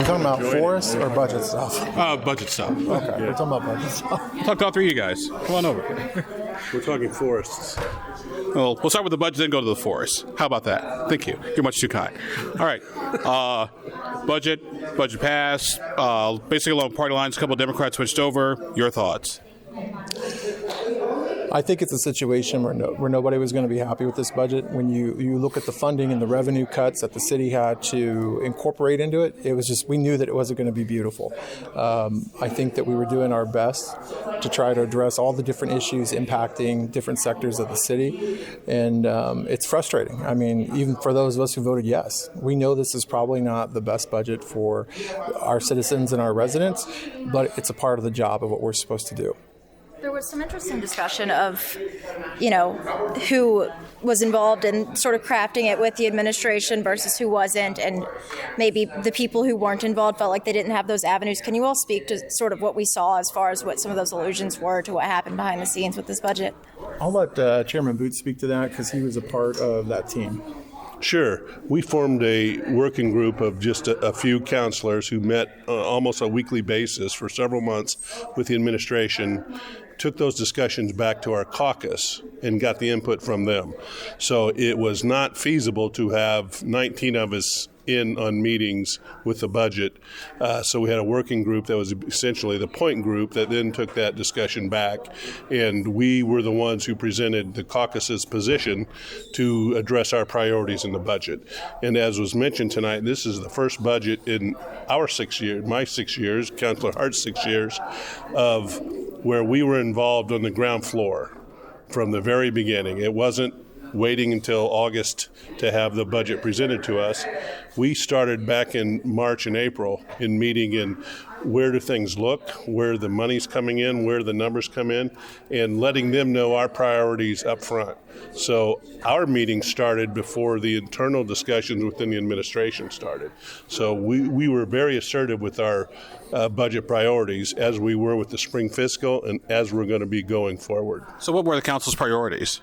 Talking about forest or budget stuff? Budget stuff. Okay, we're talking about budget stuff. Talk to all three of you guys. Come on over. We're talking forests. Well, we'll start with the budget, then go to the forest. How about that? Thank you. You're much too kind. All right. Budget passed. Basically along party lines, a couple of Democrats switched over. Your thoughts? I think it's a situation where nobody was going to be happy with this budget. When you look at the funding and the revenue cuts that the city had to incorporate into it, it was just, we knew that it wasn't going to be beautiful. I think that we were doing our best to try to address all the different issues impacting different sectors of the city. And it's frustrating. I mean, even for those of us who voted yes, we know this is probably not the best budget for our citizens and our residents, but it's a part of the job of what we're supposed to do. There was some interesting discussion of, who was involved in sort of crafting it with the administration versus who wasn't, and maybe the people who weren't involved felt like they didn't have those avenues. Can you all speak to sort of what we saw as far as what some of those allusions were to what happened behind the scenes with this budget? I'll let Chairman Booth speak to that because he was a part of that team. Sure. We formed a working group of just a few counselors who met almost a weekly basis for several months with the administration, took those discussions back to our caucus and got the input from them. So it was not feasible to have 19 of us in on meetings with the budget. So we had a working group that was essentially the point group that then took that discussion back, and we were the ones who presented the caucus's position to address our priorities in the budget. And as was mentioned tonight, this is the first budget in our 6 years, my 6 years, Councilor Hart's 6 years, of where we were involved on the ground floor from the very beginning. It wasn't waiting until August to have the budget presented to us. We started back in March and April in meeting in where do things look, where the money's coming in, where the numbers come in, and letting them know our priorities up front. So our meeting started before the internal discussions within the administration started. So we were very assertive with our budget priorities, as we were with the spring fiscal and as we're going to be going forward. So what were the council's priorities?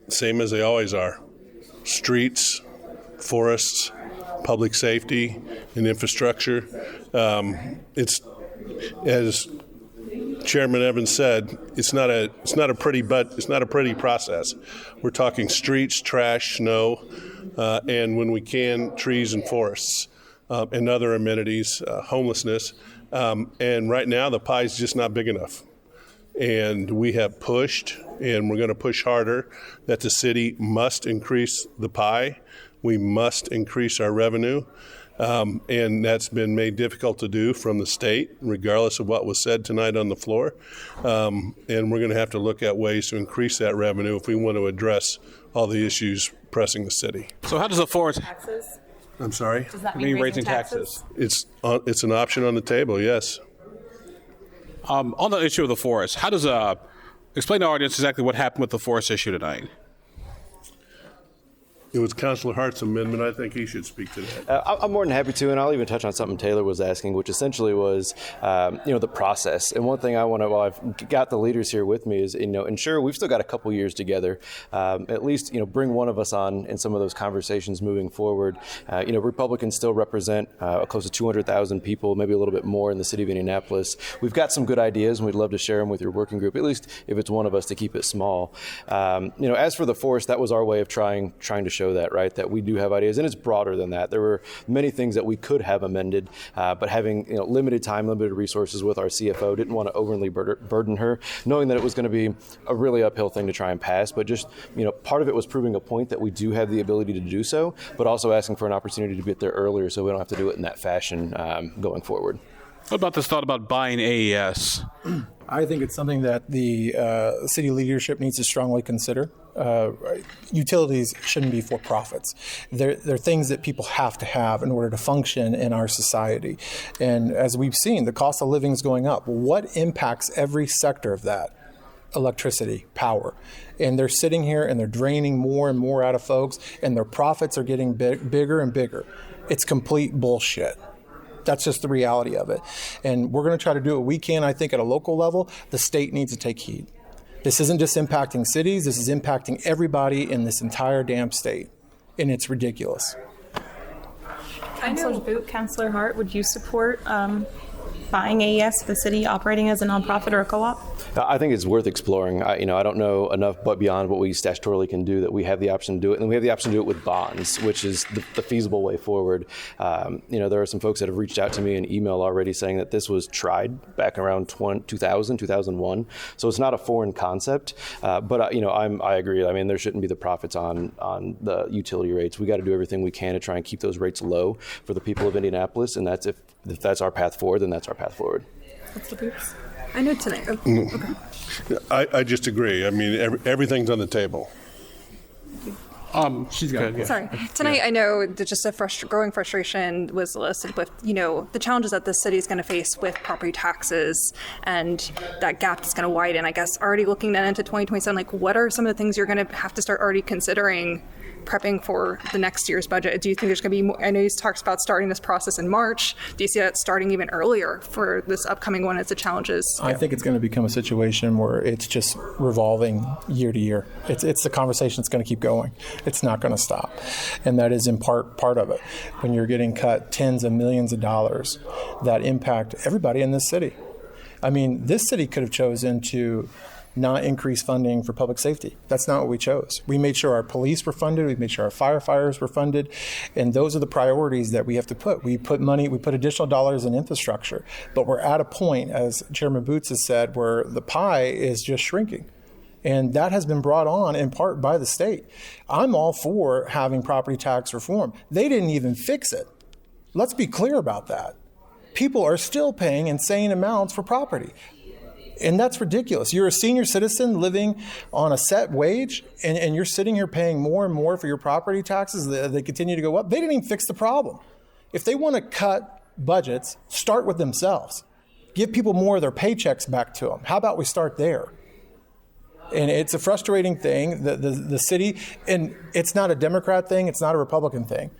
Same as they always are. Streets, forests, public safety, and infrastructure. It's, as Chairman Evans said, it's not a pretty process. We're talking streets, trash, snow, and when we can, trees and forests, and other amenities, homelessness. And right now, the pie's just not big enough. And we have pushed, and we're going to push harder, that the city must increase the pie. We must increase our revenue. And that's been made difficult to do from the state, regardless of what was said tonight on the floor. And we're going to have to look at ways to increase that revenue if we want to address all the issues pressing the city. So how does the forest... Taxes? I'm sorry? Does that mean raising taxes? It's an option on the table, yes. On the issue of the forest, how does explain to our audience exactly what happened with the forest issue tonight? It was Councilor Hart's amendment. I think he should speak to that. I'm more than happy to, and I'll even touch on something Taylor was asking, which essentially was, the process. And one thing I want to, while I've got the leaders here with me, is, ensure we've still got a couple years together. At least, bring one of us on in some of those conversations moving forward. Republicans still represent close to 200,000 people, maybe a little bit more in the city of Indianapolis. We've got some good ideas, and we'd love to share them with your working group, at least if it's one of us, to keep it small. As for the forest, that was our way of trying to show that, right, that we do have ideas, and it's broader than that. There were many things that we could have amended, but having limited time, limited resources with our CFO, didn't want to overly burden her, knowing that it was going to be a really uphill thing to try and pass. But just part of it was proving a point that we do have the ability to do so, but also asking for an opportunity to get there earlier, so we don't have to do it in that fashion going forward. What about this thought about buying AES? I think it's something that the city leadership needs to strongly consider. Utilities shouldn't be for profits. They're things that people have to have in order to function in our society. And as we've seen, the cost of living is going up. What impacts every sector of that? Electricity, power. And they're sitting here and they're draining more and more out of folks, and their profits are getting bigger and bigger. It's complete bullshit. That's just the reality of it. And we're going to try to do what we can, I think, at a local level. The state needs to take heed. This isn't just impacting cities. This is impacting everybody in this entire damn state. And it's ridiculous. Councilor Boot, Councilor Hart, would you support buying AES for the city operating as a nonprofit or a co-op? I think it's worth exploring. I don't know enough, but beyond what we statutorily can do, that we have the option to do it, and we have the option to do it with bonds, which is the feasible way forward. There are some folks that have reached out to me in email already saying that this was tried back around 2000, 2001. So it's not a foreign concept, but I agree. I mean, there shouldn't be the profits on the utility rates. We got to do everything we can to try and keep those rates low for the people of Indianapolis, and that's if that's our path forward, then that's our path forward. I know tonight. Okay. I just agree. I mean, everything's on the table. She's good. Yeah. Sorry. Tonight, I know that just a growing frustration was listed with, the challenges that the city is going to face with property taxes, and that gap is going to widen. I guess already looking then into 2027, like what are some of the things you're going to have to start already considering prepping for the next year's budget? Do you think there's going to be more? I know you talked about starting this process in March. Do you see that starting even earlier for this upcoming one as the challenges? I think it's going to become a situation where it's just revolving year to year. It's the conversation that's going to keep going. It's not going to stop. And that is in part of it. When you're getting cut tens of millions of dollars that impact everybody in this city. I mean, this city could have chosen to not increase funding for public safety. That's not what we chose. We made sure our police were funded. We made sure our firefighters were funded. And those are the priorities that we have to put. We put additional dollars in infrastructure. But we're at a point, as Chairman Boots has said, where the pie is just shrinking. And that has been brought on in part by the state. I'm all for having property tax reform. They didn't even fix it. Let's be clear about that. People are still paying insane amounts for property. And that's ridiculous. You're a senior citizen living on a set wage, and you're sitting here paying more and more for your property taxes. They continue to go up. They didn't even fix the problem. If they want to cut budgets, start with themselves. Give people more of their paychecks back to them. How about we start there? And it's a frustrating thing. The city, and it's not a Democrat thing. It's not a Republican thing.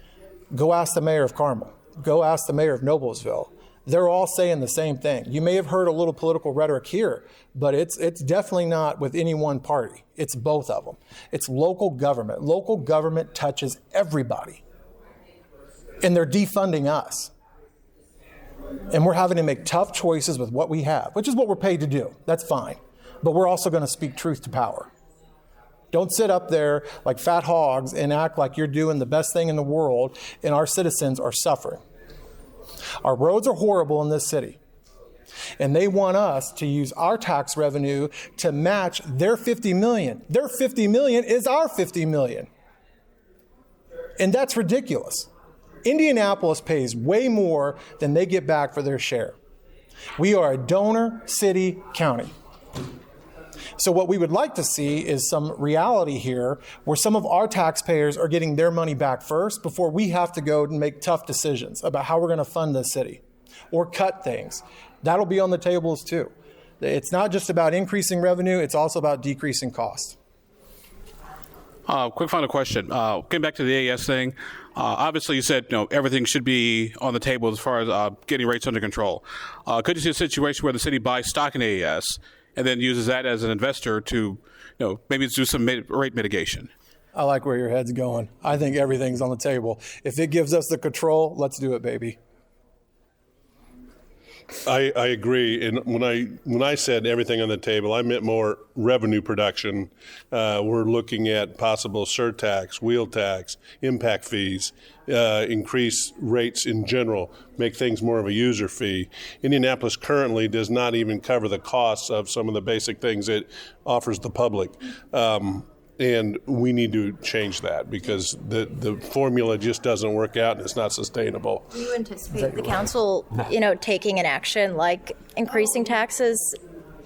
Go ask the mayor of Carmel. Go ask the mayor of Noblesville. They're all saying the same thing. You may have heard a little political rhetoric here, but it's definitely not with any one party. It's both of them. It's local government. Local government touches everybody. And they're defunding us. And we're having to make tough choices with what we have, which is what we're paid to do. That's fine. But we're also going to speak truth to power. Don't sit up there like fat hogs and act like you're doing the best thing in the world and our citizens are suffering. Our roads are horrible in this city, and they want us to use our tax revenue to match their $50 million. Their $50 million is our $50 million. And that's ridiculous. Indianapolis pays way more than they get back for their share. We are a donor city county. So what we would like to see is some reality here where some of our taxpayers are getting their money back first before we have to go and make tough decisions about how we're going to fund the city or cut things. That'll be on the tables too. It's not just about increasing revenue, it's also about decreasing costs. Quick final question. Getting back to the AES thing, obviously you said everything should be on the table as far as getting rates under control. Could you see a situation where the city buys stock in AES and then uses that as an investor to, maybe do some rate mitigation? I like where your head's going. I think everything's on the table. If it gives us the control, let's do it, baby. I agree. And when I said everything on the table, I meant more revenue production. We're looking at possible surtax, wheel tax, impact fees, increase rates in general, make things more of a user fee. Indianapolis currently does not even cover the costs of some of the basic things it offers the public. And we need to change that because the formula just doesn't work out and it's not sustainable. Do you anticipate the council, taking an action like increasing taxes,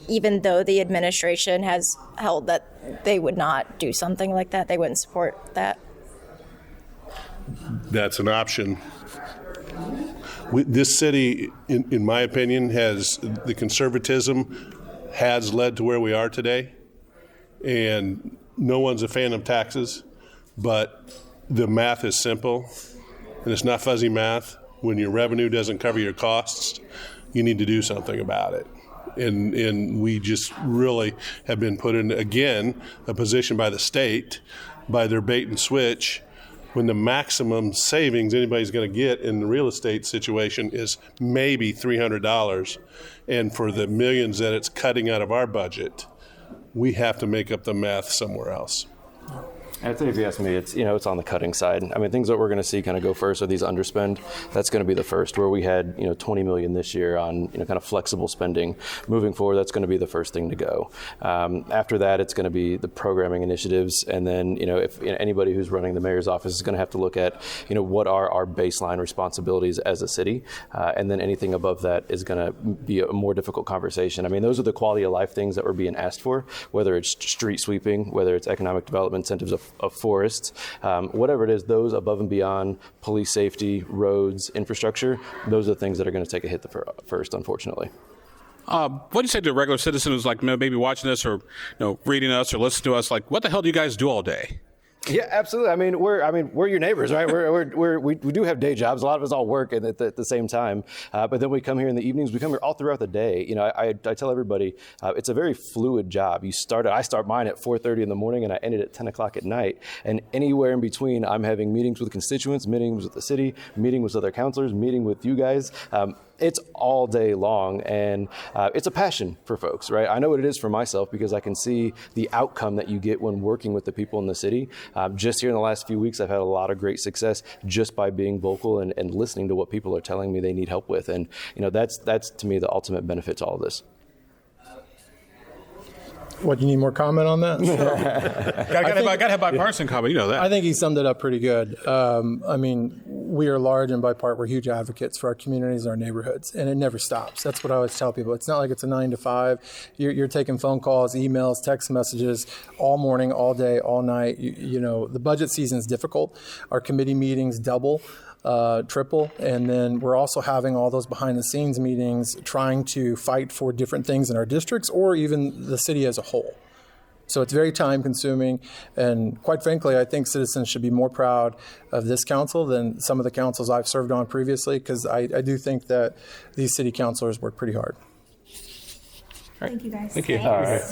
even though the administration has held that they would not do something like that? They wouldn't support that? That's an option. This city, in my opinion, the conservatism has led to where we are today. And no one's a fan of taxes, but the math is simple, and it's not fuzzy math. When your revenue doesn't cover your costs, you need to do something about it. And we just really have been put in, again, a position by the state, by their bait and switch, when the maximum savings anybody's going to get in the real estate situation is maybe $300. And for the millions that it's cutting out of our budget, we have to make up the math somewhere else. I'd say if you ask me, it's on the cutting side. I mean, things that we're going to see kind of go first are these underspend. That's going to be the first, where we had $20 million this year on kind of flexible spending. Moving forward, that's going to be the first thing to go. After that, it's going to be the programming initiatives, and then if anybody who's running the mayor's office is going to have to look at what are our baseline responsibilities as a city, and then anything above that is going to be a more difficult conversation. I mean, those are the quality of life things that we're being asked for, whether it's street sweeping, whether it's economic development incentives of forests, whatever it is, those above and beyond police safety, roads, infrastructure, those are the things that are going to take a hit first, unfortunately. What do you say to a regular citizen who's like maybe watching this or reading us or listening to us? Like, what the hell do you guys do all day? Yeah, absolutely. I mean, we're your neighbors, right? We do have day jobs. A lot of us all work at the same time, but then we come here in the evenings. We come here all throughout the day. I tell everybody it's a very fluid job. I start mine at 4:30 in the morning, and I end it at 10 o'clock at night. And anywhere in between, I'm having meetings with constituents, meetings with the city, meeting with other councilors, meeting with you guys. It's all day long, and it's a passion for folks, right? I know what it is for myself because I can see the outcome that you get when working with the people in the city. Just here in the last few weeks, I've had a lot of great success just by being vocal and listening to what people are telling me they need help with. And, that's to me the ultimate benefit to all of this. What, you need more comment on that? Gotta have bipartisan comment, that. I think he summed it up pretty good. I mean, we are large, and by part, we're huge advocates for our communities and our neighborhoods, and it never stops. That's what I always tell people. It's not like it's a 9 to 5. You're taking phone calls, emails, text messages all morning, all day, all night. The budget season is difficult. Our committee meetings double. Triple, and then we're also having all those behind the scenes meetings trying to fight for different things in our districts or even the city as a whole. So it's very time consuming, and quite frankly, I think citizens should be more proud of this council than some of the councils I've served on previously, because I do think that these city councilors work pretty hard. Thank you, guys. Thank you. All right.